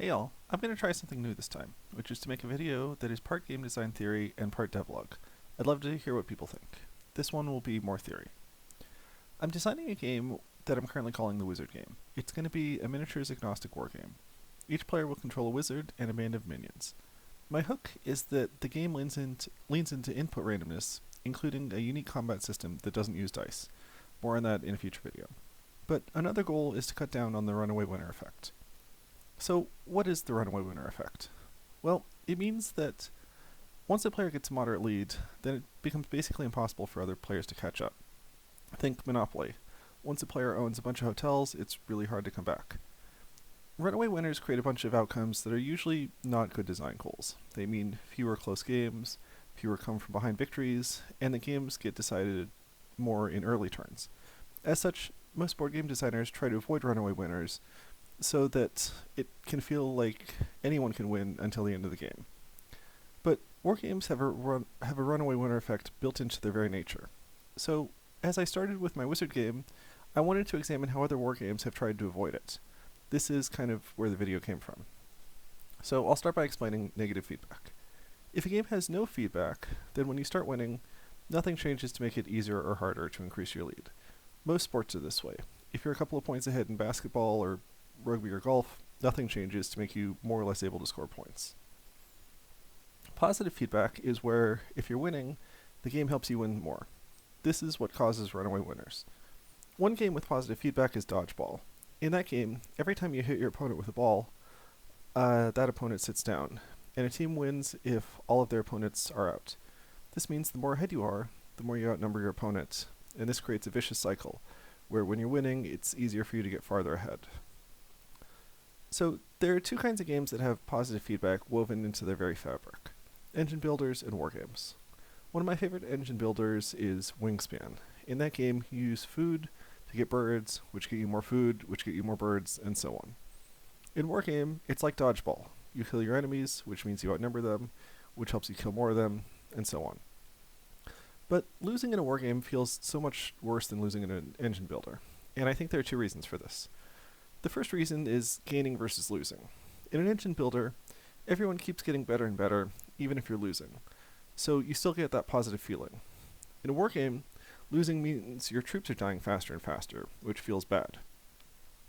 Hey y'all, I'm going to try something new this time, which is to make a video that is part game design theory and part devlog. I'd love to hear what people think. This one will be more theory. I'm designing a game that I'm currently calling the Wizard Game. It's going to be a miniatures agnostic wargame. Each player will control a wizard and a band of minions. My hook is that the game leans into input randomness, including a unique combat system that doesn't use dice. More on that in a future video. But another goal is to cut down on the runaway winner effect. So, what is the runaway winner effect? Well, it means that once a player gets a moderate lead, then it becomes basically impossible for other players to catch up. Think Monopoly. Once a player owns a bunch of hotels, it's really hard to come back. Runaway winners create a bunch of outcomes that are usually not good design goals. They mean fewer close games, fewer come from behind victories, and the games get decided more in early turns. As such, most board game designers try to avoid runaway winners so that it can feel like anyone can win until the end of the game. But wargames have a runaway winner effect built into their very nature. So, as I started with my wizard game, I wanted to examine how other wargames have tried to avoid it. This is kind of where the video came from. So I'll start by explaining negative feedback. If a game has no feedback, then when you start winning, nothing changes to make it easier or harder to increase your lead. Most sports are this way. If you're a couple of points ahead in basketball or rugby or golf, nothing changes to make you more or less able to score points. Positive feedback is where, if you're winning, the game helps you win more. This is what causes runaway winners. One game with positive feedback is dodgeball. In that game, every time you hit your opponent with a ball, that opponent sits down, and a team wins if all of their opponents are out. This means the more ahead you are, the more you outnumber your opponent, and this creates a vicious cycle, where when you're winning, it's easier for you to get farther ahead. So, there are two kinds of games that have positive feedback woven into their very fabric: engine builders and wargames. One of my favorite engine builders is Wingspan. In that game, you use food to get birds, which get you more food, which get you more birds, and so on. In wargame, it's like dodgeball. You kill your enemies, which means you outnumber them, which helps you kill more of them, and so on. But losing in a wargame feels so much worse than losing in an engine builder, and I think there are two reasons for this. The first reason is gaining versus losing. In an engine builder, everyone keeps getting better and better, even if you're losing. So you still get that positive feeling. In a wargame, losing means your troops are dying faster and faster, which feels bad.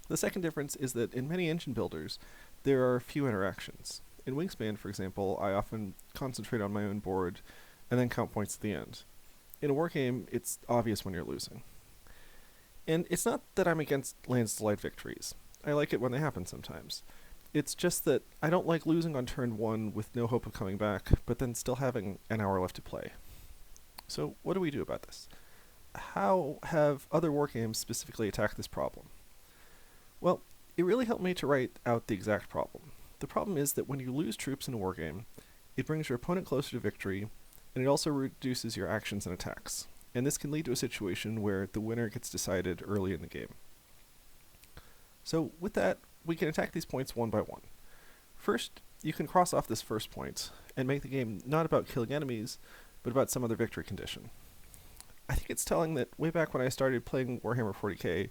The second difference is that in many engine builders, there are few interactions. In Wingspan, for example, I often concentrate on my own board and then count points at the end. In a wargame, it's obvious when you're losing. And it's not that I'm against landslide victories. I like it when they happen sometimes. It's just that I don't like losing on turn 1 with no hope of coming back, but then still having an hour left to play. So what do we do about this? How have other wargames specifically attacked this problem? Well, it really helped me to write out the exact problem. The problem is that when you lose troops in a wargame, it brings your opponent closer to victory, and it also reduces your actions and attacks. And this can lead to a situation where the winner gets decided early in the game. So with that, we can attack these points one by one. First, you can cross off this first point, and make the game not about killing enemies, but about some other victory condition. I think it's telling that way back when I started playing Warhammer 40k,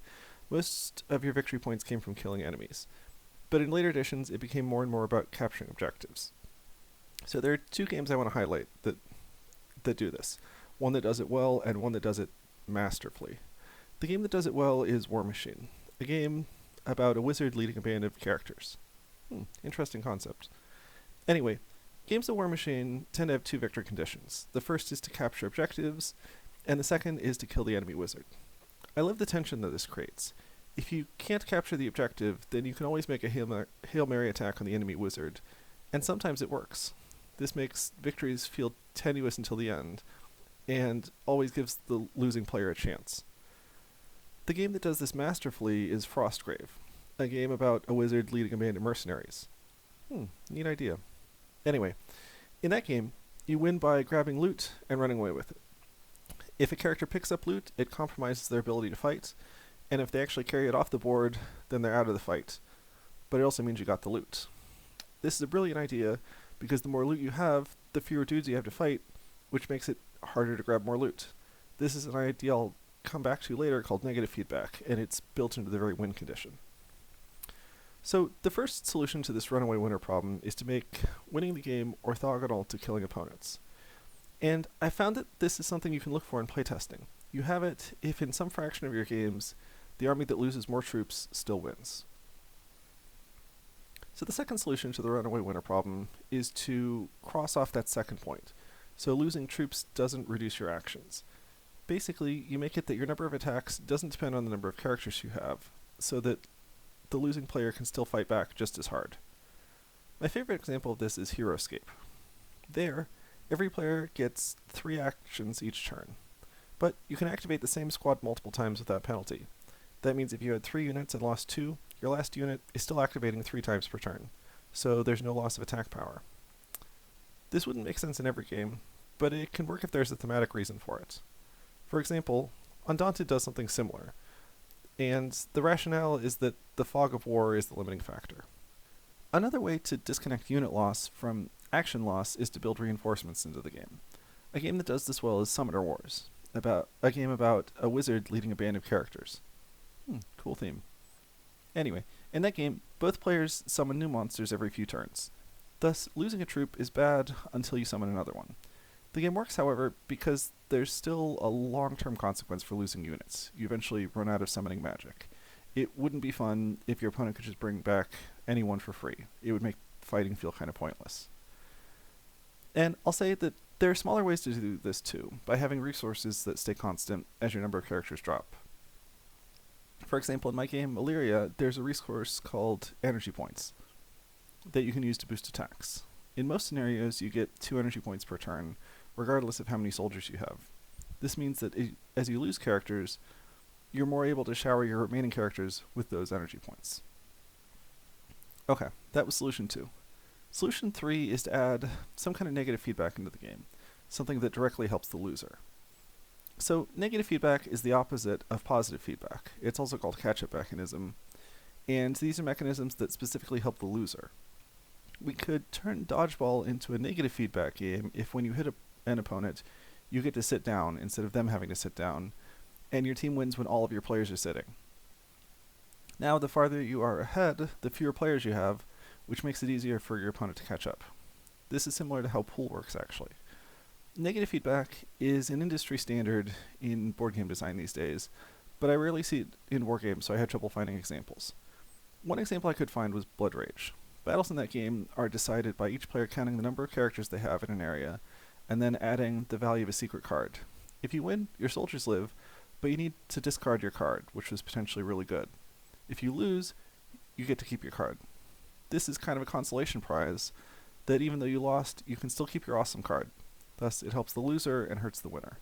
most of your victory points came from killing enemies. But in later editions, it became more and more about capturing objectives. So there are two games I want to highlight that do this. One that does it well, and one that does it masterfully. The game that does it well is War Machine, a game about a wizard leading a band of characters. Interesting concept. Anyway, games of War Machine tend to have two victory conditions. The first is to capture objectives, and the second is to kill the enemy wizard. I love the tension that this creates. If you can't capture the objective, then you can always make a Hail Mary attack on the enemy wizard, and sometimes it works. This makes victories feel tenuous until the end, and always gives the losing player a chance. The game that does this masterfully is Frostgrave, a game about a wizard leading a band of mercenaries. Neat idea. Anyway, in that game, you win by grabbing loot and running away with it. If a character picks up loot, it compromises their ability to fight, and if they actually carry it off the board, then they're out of the fight. But it also means you got the loot. This is a brilliant idea, because the more loot you have, the fewer dudes you have to fight, which makes it harder to grab more loot. This is an idea I'll come back to later called negative feedback, and it's built into the very win condition. So the first solution to this runaway winner problem is to make winning the game orthogonal to killing opponents. And I found that this is something you can look for in playtesting. You have it if in some fraction of your games, the army that loses more troops still wins. So the second solution to the runaway winner problem is to cross off that second point. So losing troops doesn't reduce your actions. Basically, you make it that your number of attacks doesn't depend on the number of characters you have, so that the losing player can still fight back just as hard. My favorite example of this is Hero Escape. There, every player gets 3 actions each turn, but you can activate the same squad multiple times without penalty. That means if you had 3 units and lost 2, your last unit is still activating 3 times per turn, so there's no loss of attack power. This wouldn't make sense in every game, but it can work if there's a thematic reason for it. For example, Undaunted does something similar, and the rationale is that the fog of war is the limiting factor. Another way to disconnect unit loss from action loss is to build reinforcements into the game. A game that does this well is Summoner Wars, a game about a wizard leading a band of characters. Cool theme. Anyway, in that game, both players summon new monsters every few turns. Thus, losing a troop is bad until you summon another one. The game works, however, because there's still a long-term consequence for losing units. You eventually run out of summoning magic. It wouldn't be fun if your opponent could just bring back anyone for free. It would make fighting feel kind of pointless. And I'll say that there are smaller ways to do this too, by having resources that stay constant as your number of characters drop. For example, in my game, Illyria, there's a resource called energy points that you can use to boost attacks. In most scenarios, you get 2 energy points per turn, regardless of how many soldiers you have. This means that as you lose characters, you're more able to shower your remaining characters with those energy points. Okay, that was solution 2. Solution 3 is to add some kind of negative feedback into the game, something that directly helps the loser. So negative feedback is the opposite of positive feedback. It's also called catch-up mechanism, and these are mechanisms that specifically help the loser. We could turn dodgeball into a negative feedback game if when you hit an opponent, you get to sit down instead of them having to sit down, and your team wins when all of your players are sitting. Now, the farther you are ahead, the fewer players you have, which makes it easier for your opponent to catch up. This is similar to how pool works, actually. Negative feedback is an industry standard in board game design these days, but I rarely see it in wargames, so I had trouble finding examples. One example I could find was Blood Rage. Battles in that game are decided by each player counting the number of characters they have in an area, and then adding the value of a secret card. If you win, your soldiers live, but you need to discard your card, which was potentially really good. If you lose, you get to keep your card. This is kind of a consolation prize, that even though you lost, you can still keep your awesome card. Thus, it helps the loser and hurts the winner.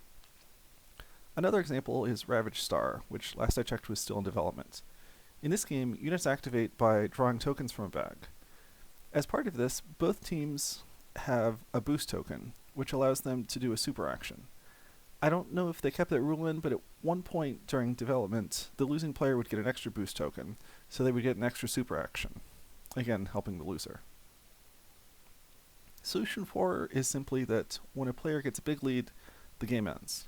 Another example is Ravaged Star, which last I checked was still in development. In this game, units activate by drawing tokens from a bag. As part of this, both teams have a boost token, which allows them to do a super action. I don't know if they kept that rule in, but at one point during development, the losing player would get an extra boost token, so they would get an extra super action. Again, helping the loser. Solution 4 is simply that when a player gets a big lead, the game ends.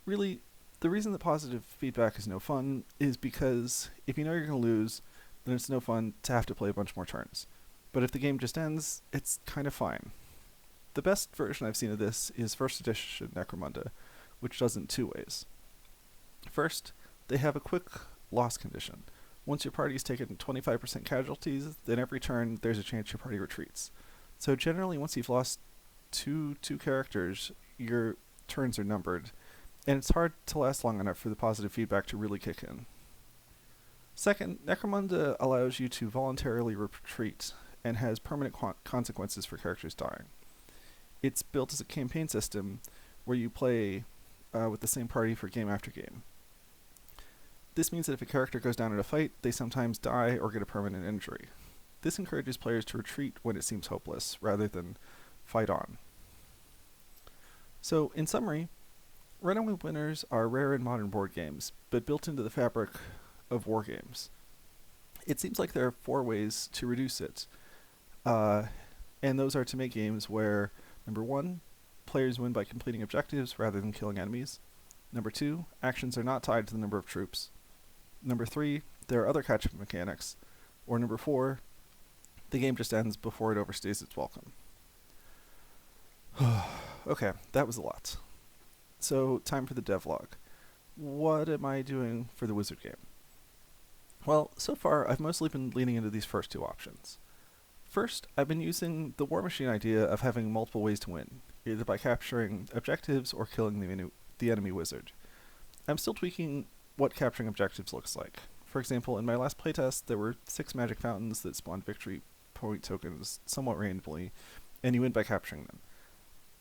Really, the reason that positive feedback is no fun is because if you know you're going to lose, then it's no fun to have to play a bunch more turns. But if the game just ends, it's kind of fine. The best version I've seen of this is first edition Necromunda, which does it in 2 ways. First, they have a quick loss condition. Once your party's taken 25% casualties, then every turn there's a chance your party retreats. So generally, once you've lost two characters, your turns are numbered, and it's hard to last long enough for the positive feedback to really kick in. Second, Necromunda allows you to voluntarily retreat, and has permanent consequences for characters dying. It's built as a campaign system where you play with the same party for game after game. This means that if a character goes down in a fight, they sometimes die or get a permanent injury. This encourages players to retreat when it seems hopeless, rather than fight on. So, in summary, Runaway winners are rare in modern board games, but built into the fabric of wargames. It seems like there are 4 ways to reduce it, and those are to make games where, number 1, players win by completing objectives rather than killing enemies. Number 2, actions are not tied to the number of troops. Number 3, there are other catch-up mechanics. Or number 4, the game just ends before it overstays its welcome. Okay, that was a lot. So, time for the devlog. What am I doing for the wizard game? Well, so far, I've mostly been leaning into these first 2 options. First, I've been using the war machine idea of having multiple ways to win, either by capturing objectives or killing the enemy wizard. I'm still tweaking what capturing objectives looks like. For example, in my last playtest, there were 6 magic fountains that spawned victory point tokens somewhat randomly, and you win by capturing them.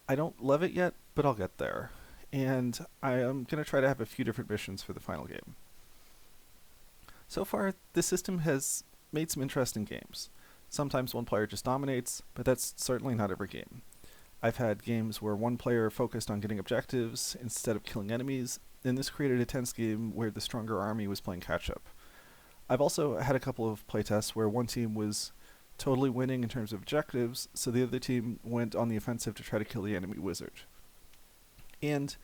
I don't love it yet, but I'll get there. And I am going to try to have a few different missions for the final game. So far, this system has made some interesting games. Sometimes one player just dominates, but that's certainly not every game. I've had games where one player focused on getting objectives instead of killing enemies, and this created a tense game where the stronger army was playing catch-up. I've also had a couple of playtests where one team was totally winning in terms of objectives, so the other team went on the offensive to try to kill the enemy wizard. And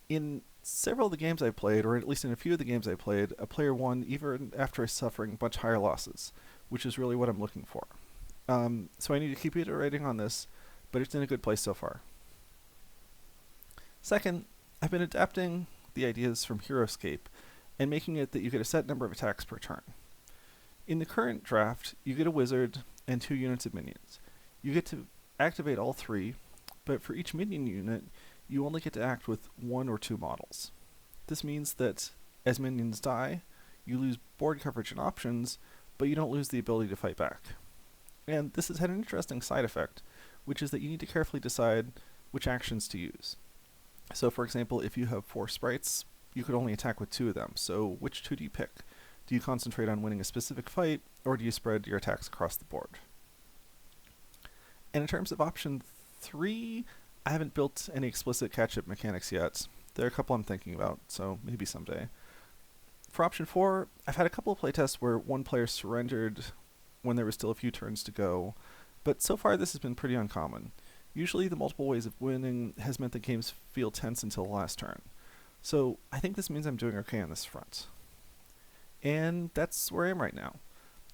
in several of the games I played, or at least in a few of the games I played, a player won even after suffering much higher losses, which is really what I'm looking for. So I need to keep iterating on this, but it's in a good place so far. Second, I've been adapting the ideas from HeroScape and making it that you get a set number of attacks per turn. In the current draft, you get a wizard and 2 units of minions. You get to activate all 3, but for each minion unit, you only get to act with 1 or 2 models. This means that as minions die, you lose board coverage and options, but you don't lose the ability to fight back. And this has had an interesting side effect, which is that you need to carefully decide which actions to use. So for example, if you have 4 sprites, you could only attack with 2 of them, so which 2 do you pick? Do you concentrate on winning a specific fight, or do you spread your attacks across the board? And in terms of option 3, I haven't built any explicit catch-up mechanics yet. There are a couple I'm thinking about, so maybe someday. For option 4, I've had a couple of playtests where one player surrendered when there were still a few turns to go, but so far this has been pretty uncommon. Usually the multiple ways of winning has meant that games feel tense until the last turn. So I think this means I'm doing okay on this front. And that's where I am right now.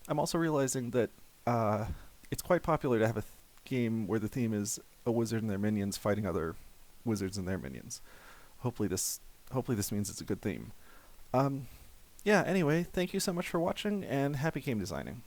I'm also realizing that it's quite popular to have a game where the theme is a wizard and their minions fighting other wizards and their minions. Hopefully this means it's a good theme. Yeah, anyway, thank you so much for watching, and happy game designing.